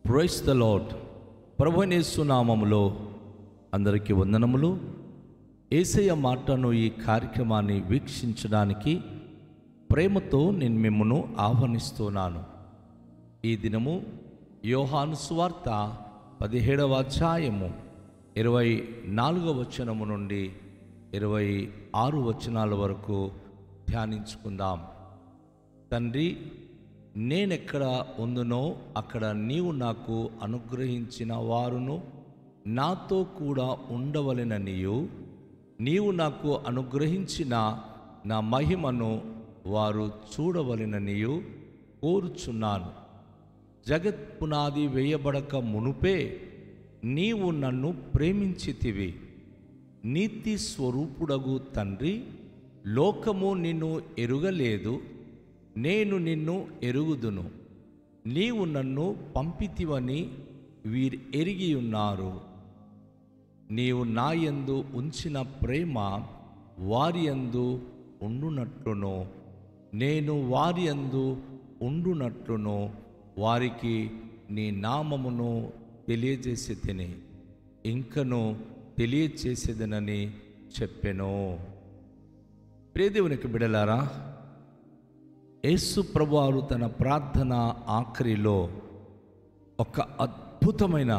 Praise the lord. ప్రభువైన యేసు నామములో అందరికీ వందనములు. యేసయ్య మాటను ఈ కార్యక్రమాన్ని వీక్షించడానికి ప్రేమతో నేను మిమ్మను ఆహ్వానిస్తున్నాను. ఈ దినము యోహాను సువార్త 17వ అధ్యాయము 24వ వచనము నుండి 26 వచనాల వరకు ధ్యానించుకుందాం. తండ్రి, నేనెక్కడ ఉందునో అక్కడ నీవు నాకు అనుగ్రహించిన వారును నాతో కూడా ఉండవలెననియు, నీవు నాకు అనుగ్రహించిన నా మహిమను వారు చూడవలెననియు కోరుచున్నాను. జగత్ పునాది వేయబడక మునుపే నీవు నన్ను ప్రేమించితివి. నీతి స్వరూపుడగు తండ్రి, లోకము నిన్ను ఎరుగలేదు, నేను నిన్ను ఎరుగుదును. నీవు నన్ను పంపితివని వీరు ఎరిగి ఉన్నారు. నీవు నా యందు ఉంచిన ప్రేమ వారి యందు ఉండునట్లును, నేను వారి యందు ఉండునట్లును వారికి నీ నామమును తెలియజేసేదెని, ఇంకను తెలియచేసేదనని చెప్పెను. ప్రియదేవునికి బిడలారా, యేసు ప్రభువారు తన ప్రార్థన ఆఖరిలో ఒక అద్భుతమైన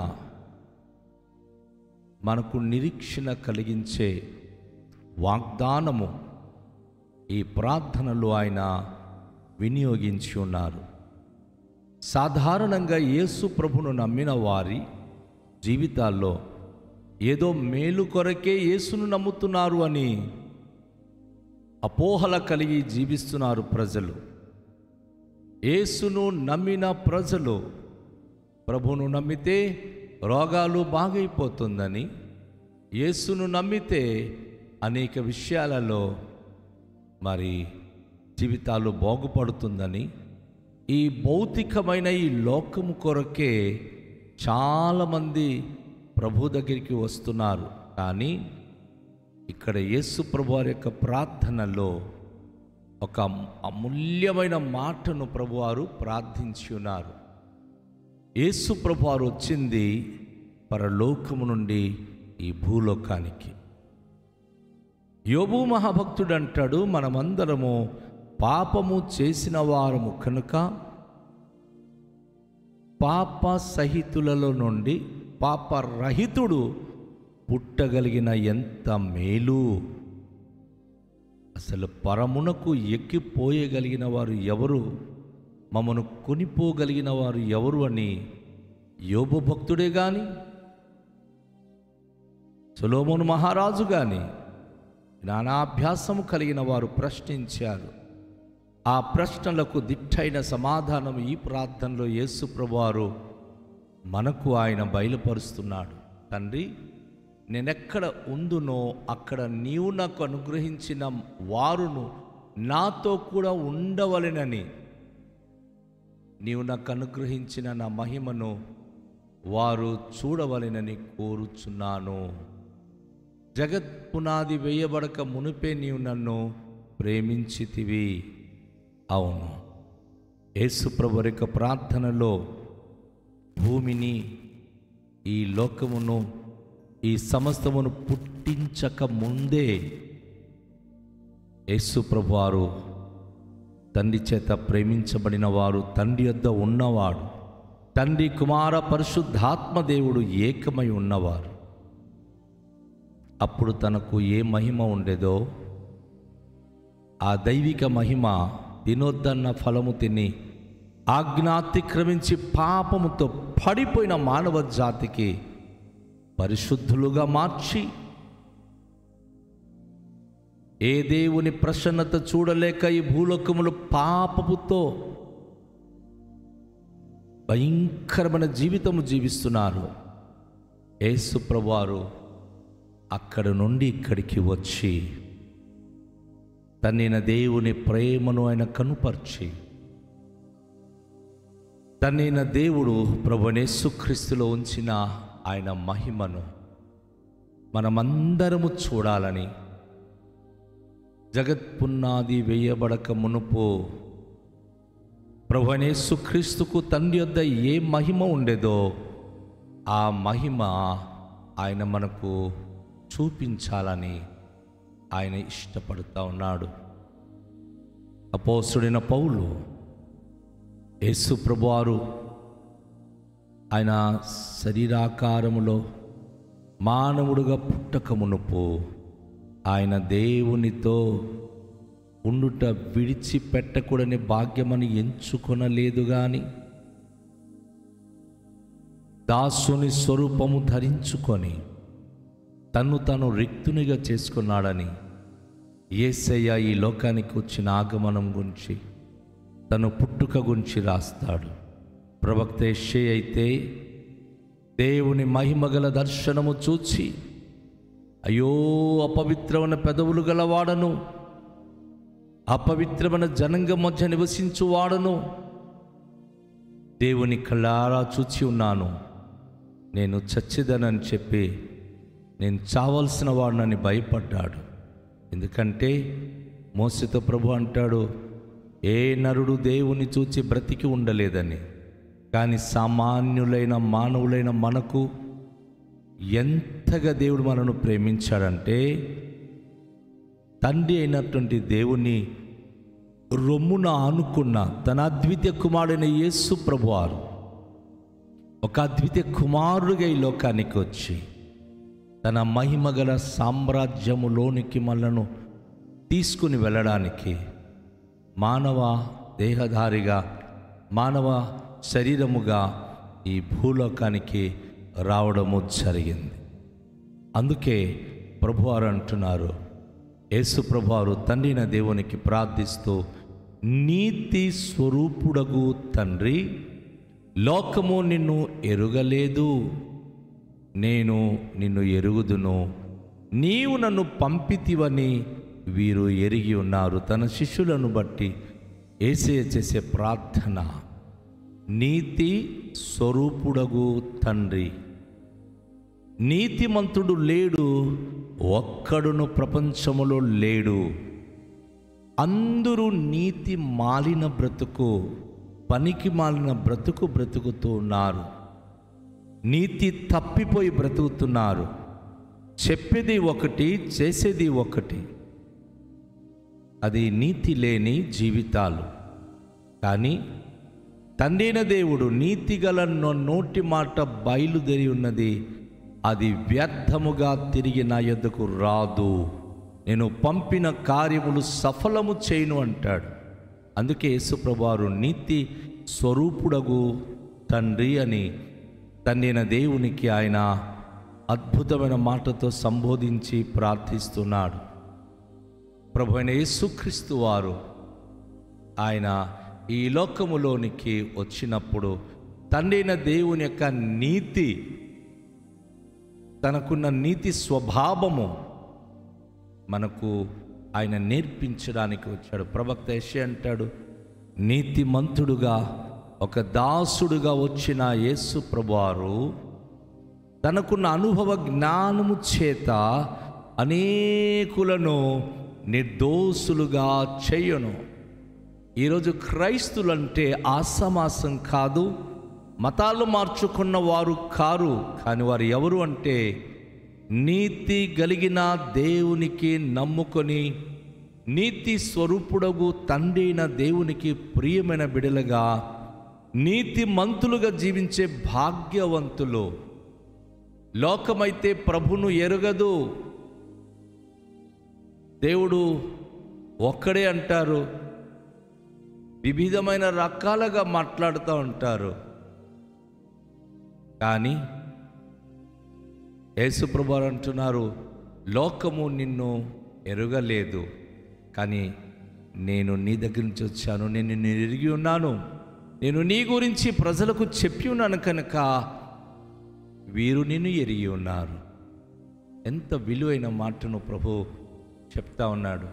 మనకు నిరీక్షణ కలిగించే వాగ్దానము ఈ ప్రార్థనలో ఆయన వినియోగించి ఉన్నారు. సాధారణంగా యేసు ప్రభును నమ్మిన వారి జీవితాల్లో ఏదో మేలు కొరకే యేసును నమ్ముతున్నారు అని అపోహల కలిగి జీవిస్తున్నారు ప్రజలు. యేసును నమ్మిన ప్రజలు ప్రభువును నమ్మితే రోగాలు బాగైపోతుందని, యేసును నమ్మితే అనేక విషయాలలో మరి జీవితాలు బాగుపడుతుందని, ఈ భౌతికమైన ఈ లోకము కొరకే చాలామంది ప్రభు దగ్గరికి వస్తున్నారు. కానీ ఇక్కడ యేసు ప్రభు వారి యొక్క ప్రార్థనలో ఒక అమూల్యమైన మాటను ప్రభువారు ప్రార్థించి ఉన్నారు. యేసు ప్రభువారు వచ్చింది పరలోకము నుండి ఈ భూలోకానికి. యోబు మహాభక్తుడు అంటాడు, మనమందరము పాపము చేసిన వారము కనుక పాప సహితులలో నుండి పాపరహితుడు పుట్టగలిగిన ఎంత మేలు! అసలు పరమునకు ఎక్కిపోయగలిగిన వారు ఎవరు, మమ్మను కొనిపోగలిగిన వారు ఎవరు అని యోబు భక్తుడే గాని, సొలొమోను మహారాజు గాని జ్ఞానాభ్యాసము కలిగిన వారు ప్రశ్నించారు. ఆ ప్రశ్నలకు దిట్టైన సమాధానం ఈ ప్రార్థనలో యేసు ప్రభువారు మనకు ఆయన బయలుపరుస్తున్నాడు. తండ్రి, నేనెక్కడ ఉందునో అక్కడ నీవు నాకు అనుగ్రహించిన వారును నాతో కూడా ఉండవలెనని, నీవు నాకు అనుగ్రహించిన నా మహిమను వారు చూడవలెనని కోరుచున్నాను. జగత్ పునాది వేయబడక మునిపే నీవు నన్ను ప్రేమించితివి. అవును, యేసు ప్రభు యొక్క ప్రార్థనలో భూమిని, ఈ లోకమును, ఈ సమస్తమును పుట్టించక ముందే యేసు ప్రభువారు తండ్రి చేత ప్రేమించబడిన వారు, తండ్రి యొద్ద ఉన్నవాడు, తండ్రి కుమార పరిశుద్ధాత్మ దేవుడు ఏకమై ఉన్నవారు. అప్పుడు తనకు ఏ మహిమ ఉండేదో ఆ దైవిక మహిమ తినొద్దన్న ఫలము తిని ఆజ్ఞాతిక్రమించి పాపముతో పడిపోయిన మానవ జాతికి పరిశుద్ధులుగా మార్చి, ఏ దేవుని ప్రసన్నత చూడలేక ఈ భూలోకములు పాపముతో భయంకరమైన జీవితము జీవిస్తున్నారు. యేసు ప్రభువారు అక్కడి నుండి ఇక్కడికి వచ్చి తన్నిన దేవుని ప్రేమను ఆయన కనుపర్చి, తన్నిన దేవుడు ప్రభువైన యేసుక్రీస్తులో ఉంచిన ఆయన మహిమను మనమందరము చూడాలని, జగత్ పునాది వేయబడక మునుపు ప్రభువైన యేసుక్రీస్తుకు తండ్రి యొద్ద ఏ మహిమ ఉండేదో ఆ మహిమ ఆయన మనకు చూపించాలని ఆయన ఇష్టపడుతూ ఉన్నాడు. అపోస్తుడైన పౌలు యేసు ప్రభువారు ఆయన శరీరాకారములో మానవుడుగా పుట్టక మునుపు ఆయన దేవునితో ఉండుట విడిచిపెట్టకూడని భాగ్యమని ఎంచుకొనలేదు గాని దాసుని స్వరూపము ధరించుకొని తన్ను తాను రిక్తునిగా చేసుకున్నాడని యేసయ్య ఈ లోకానికి వచ్చిన ఆగమనం గురించి తను పుట్టుక గురించి రాస్తాడు. ప్రవక్త యెషయా అయితే దేవుని మహిమగల దర్శనము చూచి, అయ్యో అపవిత్రమైన పెదవులు గలవాడను, అపవిత్రమైన జనాంగం మధ్య నివసించువాడను, దేవుని కళ్ళారా చూచి ఉన్నాను, నేను చచ్చేదనని చెప్పి నేను చావాల్సిన వాడినని భయపడ్డాడు. ఎందుకంటే మోసెతో ప్రభు అంటాడు, ఏ నరుడు దేవుని చూచి బ్రతికి ఉండలేదని. కానీ సామాన్యులైన మానవులైన మనకు ఎంతగా దేవుడు మనను ప్రేమించాడంటే తండ్రి అయినటువంటి దేవుని రొమ్మున ఆనుకున్న తన అద్వితీయ కుమారుడైన యేసు ప్రభువారు ఒక అద్వితీయ కుమారుడిగా ఈ లోకానికి వచ్చి తన మహిమగల సామ్రాజ్యములోనికి మనలను తీసుకుని వెళ్ళడానికి మానవ దేహధారిగా మానవ శరీరముగా ఈ భూలోకానికి రావడము జరిగింది. అందుకే ప్రభువారు అంటున్నారు, యేసు ప్రభువారు తండ్రిన దేవునికి ప్రార్థిస్తూ, నీతి స్వరూపుడగు తండ్రి, లోకము నిన్ను ఎరుగలేదు, నేను నిన్ను ఎరుగుదును, నీవు నన్ను పంపితివని వీరు ఎరిగి ఉన్నారు. తన శిష్యులను బట్టి యేసయ్య చేసే ప్రార్థన, నీతి స్వరూపుడగు తండ్రి. నీతిమంతుడు లేడు, ఒక్కడును ప్రపంచములో లేడు. అందరూ నీతి మాలిన బ్రతుకు, పనికి మాలిన బ్రతుకు బ్రతుకుతూ ఉన్నారు. నీతి తప్పిపోయి బ్రతుకుతున్నారు. చెప్పేది ఒకటి, చేసేది ఒకటి. అది నీతి లేని జీవితాలు. కానీ తండ్రైన దేవుడు నీతిగల నోటి మాట బయలుదేరి ఉన్నది, అది వ్యర్థముగా తిరిగి నా యొద్దకు రాదు, నేను పంపిన కార్యములు సఫలము చేయను అంటాడు. అందుకే యేసు ప్రభువారు నీతి స్వరూపుడగు తండ్రి అని తండ్రైన దేవునికి ఆయన అద్భుతమైన మాటతో సంబోధించి ప్రార్థిస్తున్నాడు. ప్రభువైన యేసుక్రీస్తు వారు ఆయన ఈ లోకములోనికి వచ్చినప్పుడు తండ్రైన దేవుని యొక్క నీతి, తనకున్న నీతి స్వభావము మనకు ఆయన నేర్పించడానికి వచ్చాడు. ప్రవక్త యెషయా అంటాడు, నీతిమంతుడుగా ఒక దాసుడుగా వచ్చిన యేసు ప్రభువారు తనకున్న అనుభవ జ్ఞానము చేత అనేకులను నిర్దోషులుగా చేయను. ఈరోజు క్రైస్తులంటే ఆసమాసం కాదు, మతాలు మార్చుకున్న వారు కారు. కానీ వారు ఎవరు అంటే నీతి కలిగిన దేవునికి నమ్ముకొని నీతి స్వరూపుడగు తండ్రైన దేవునికి ప్రియమైన బిడలుగా నీతిమంతులుగా జీవించే భాగ్యవంతులు. లోకమైతే ప్రభును ఎరుగదు, దేవుడు ఒక్కడే అంటారు, వివిధమైన రకాలుగా మాట్లాడుతూ ఉంటారు. కానీ యేసు ప్రభువారు అంటున్నారు, లోకము నిన్ను ఎరుగలేదు, కానీ నేను నీ దగ్గర నుంచి వచ్చాను, నేను నిన్ను ఎరిగి ఉన్నాను, నేను నీ గురించి ప్రజలకు చెప్పి ఉన్నాను కనుక వీరు నిన్ను ఎరిగి ఉన్నారు. ఎంత విలువైన మాటను ప్రభు చెప్తా ఉన్నాడు.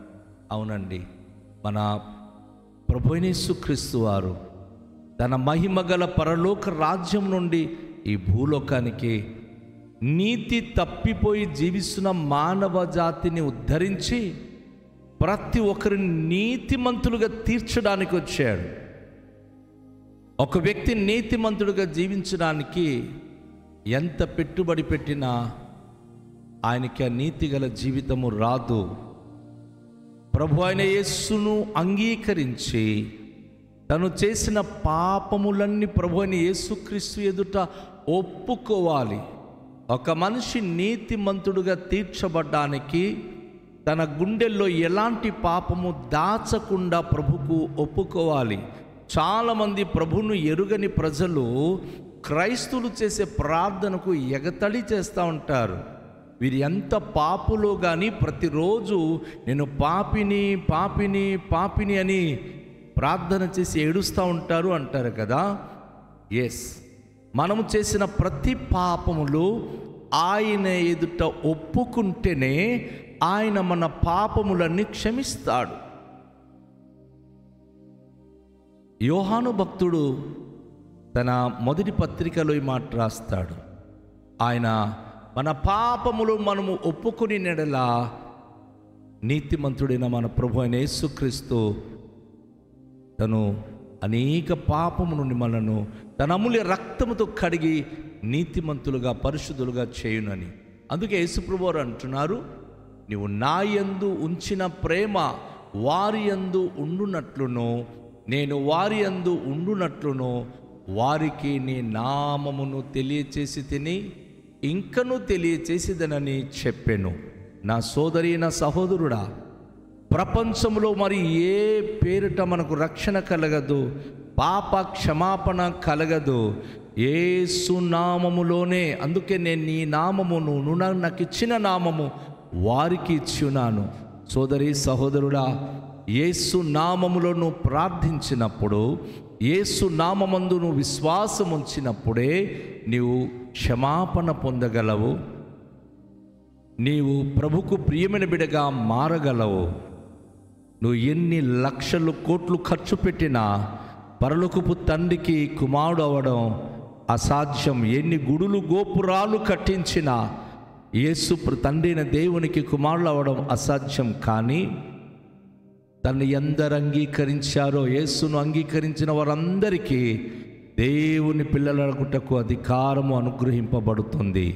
అవునండి, మన ప్రభువైన యేసుక్రీస్తు వారు తన మహిమగల పరలోక రాజ్యం నుండి ఈ భూలోకానికి నీతి తప్పిపోయి జీవిస్తున్న మానవ జాతిని ఉద్ధరించి ప్రతి ఒక్కరిని నీతిమంతులుగా తీర్చడానికి వచ్చాడు. ఒక వ్యక్తి నీతిమంతుడిగా జీవించడానికి ఎంత పెట్టుబడి పెట్టినా ఆయనకి ఆ నీతి గల జీవితము రాదు. ప్రభు అయిన యేసును అంగీకరించి తను చేసిన పాపములన్నీ ప్రభు అయిన యేసుక్రీస్తు ఎదుట ఒప్పుకోవాలి. ఒక మనిషి నీతిమంతుడుగా తీర్చబడ్డానికి తన గుండెల్లో ఎలాంటి పాపము దాచకుండా ప్రభుకు ఒప్పుకోవాలి. చాలామంది ప్రభును ఎరుగని ప్రజలు క్రైస్తువులు చేసే ప్రార్థనకు ఎగతడి చేస్తూ ఉంటారు. వీరు ఎంత పాపులో కానీ ప్రతిరోజు నేను పాపిని పాపిని పాపిని అని ప్రార్థన చేసి ఏడుస్తూ ఉంటారు అంటారు కదా. ఎస్, మనము చేసిన ప్రతి పాపములు ఆయన ఎదుట ఒప్పుకుంటేనే ఆయన మన పాపములన్నీ క్షమిస్తాడు. యోహాను భక్తుడు తన మొదటి పత్రికలో ఈ మాట రాస్తాడు. ఆయన మన పాపములు మనము ఒప్పుకుని నెడలా నీతిమంతుడైన మన ప్రభు అయిన యేసుక్రీస్తు తను అనేక పాపము నుండి మనను తన అమూల్య రక్తముతో కడిగి నీతిమంతులుగా పరిశుద్ధులుగా చేయునని. అందుకే యేసుప్రభువారు అంటున్నారు, నీవు నా యందు ఉంచిన ప్రేమ వారి యందు ఉండునట్లును నేను వారి యందు ఉండునట్లును వారికి నీ నామమును తెలియచేసి తిని ఇంకను తెలియచేసిదనని చెప్పెను. నా సోదరి, నా సహోదరుడా, ప్రపంచంలో మరి ఏ పేరిట మనకు రక్షణ కలగదు, పాప క్షమాపణ కలగదు, యేసు నామములోనే. అందుకే నేను నీ నామమును నాకు ఇచ్చిన నామము వారికి ఇచ్చున్నాను. సోదరి సహోదరుడా, యేసు నామములో నువ్వు ప్రార్థించినప్పుడు, యేసు నామమందు నువ్వు విశ్వాసం ఉంచినప్పుడే నీవు క్షమాపణ పొందగలవు, నీవు ప్రభుకు ప్రియమైన బిడ్డగా మారగలవు. నువ్వు ఎన్ని లక్షలు కోట్లు ఖర్చు పెట్టినా పరలోకపు తండ్రికి కుమారుడు అవ్వడం అసాధ్యం. ఎన్ని గుడులు గోపురాలు కట్టించినా యేసు తండ్రి అయిన దేవునికి కుమారుడు అవ్వడం అసాధ్యం. కానీ తను ఎందరు అంగీకరించారో, యేసును అంగీకరించిన వారందరికీ దేవుని పిల్లలగుటకు అధికారము అనుగ్రహింపబడుతుంది.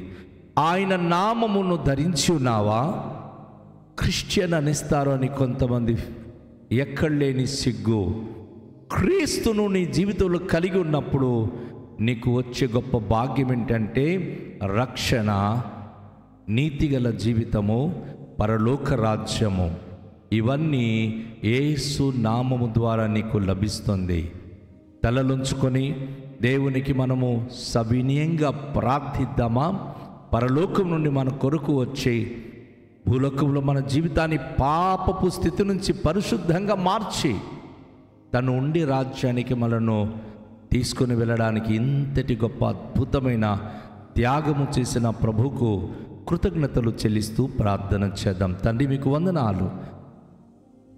ఆయన నామమును ధరించి ఉన్నావా? క్రిస్టియన్ అనిస్తారు అని కొంతమంది ఎక్కడలేని సిగ్గు. క్రీస్తును నీ జీవితంలో కలిగి ఉన్నప్పుడు నీకు వచ్చే గొప్ప భాగ్యం ఏంటంటే రక్షణ, నీతిగల జీవితము, పరలోక రాజ్యము. ఇవన్నీ యేసు నామము ద్వారా నీకు లభిస్తుంది. తలలుంచుకొని దేవునికి మనము సవినయంగా ప్రార్థిద్దామా? పరలోకం నుండి మన కొరకు వచ్చి భూలోకంలో మన జీవితాన్ని పాపపు స్థితి నుంచి పరిశుద్ధంగా మార్చి తను ఉండి రాజ్యానికి మనను తీసుకొని వెళ్ళడానికి ఇంతటి గొప్ప అద్భుతమైన త్యాగము చేసిన ప్రభువుకు కృతజ్ఞతలు చెల్లిస్తూ ప్రార్థన చేద్దాం. తండ్రి, మీకు వందనాలు.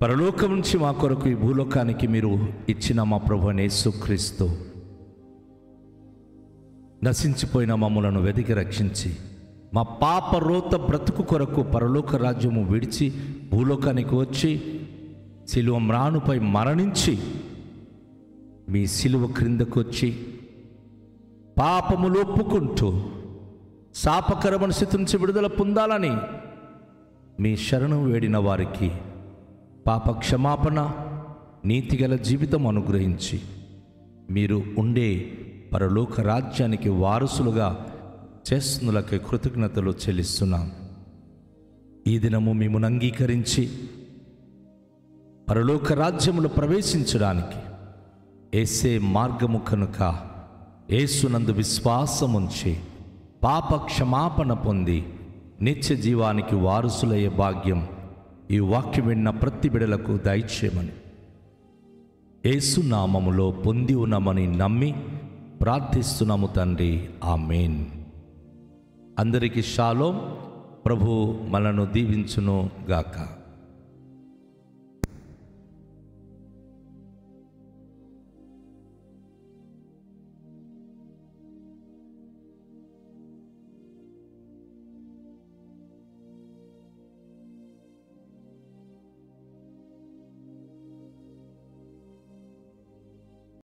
పరలోకం నుంచి మా కొరకు ఈ భూలోకానికి మీరు ఇచ్చిన మా ప్రభువైన యేసుక్రీస్తు నశించిపోయిన మమ్మలను వెదికి రక్షించి మా పాప రోత బ్రతుకు కొరకు పరలోక రాజ్యము విడిచి భూలోకానికి వచ్చి సిలువ మ్రానుపై మరణించి మీ సిలువ క్రిందకు వచ్చి పాపములు ఒప్పుకుంటూ శాపకరమైన స్థితి నుంచి విడుదల పొందాలని మీ శరణు వేడిన వారికి పాప క్షమాపణ, నీతిగల జీవితం అనుగ్రహించి మీరు ఉండే పరలోక రాజ్యానికి వారసులుగా చేస్తున్నలకి కృతజ్ఞతలు చెల్లిస్తున్నాం. ఈ దినము మిమ్మల్ని అంగీకరించి పరలోక రాజ్యములో ప్రవేశించడానికి యేసే మార్గము కనుక యేసునందు విశ్వాసముంచి పాప క్షమాపణ పొంది నిత్య జీవానికి వారసులయ్యే భాగ్యం ఈ వాక్యం విన్న ప్రతి బిడలకు దయచేయమని యేసు నామములో పొంది ఉన్నామని నమ్మి ప్రార్థిస్తున్నాము తండ్రి. ఆమేన్. అందరికీ షాలోం. ప్రభు మనను దీవించును గాక.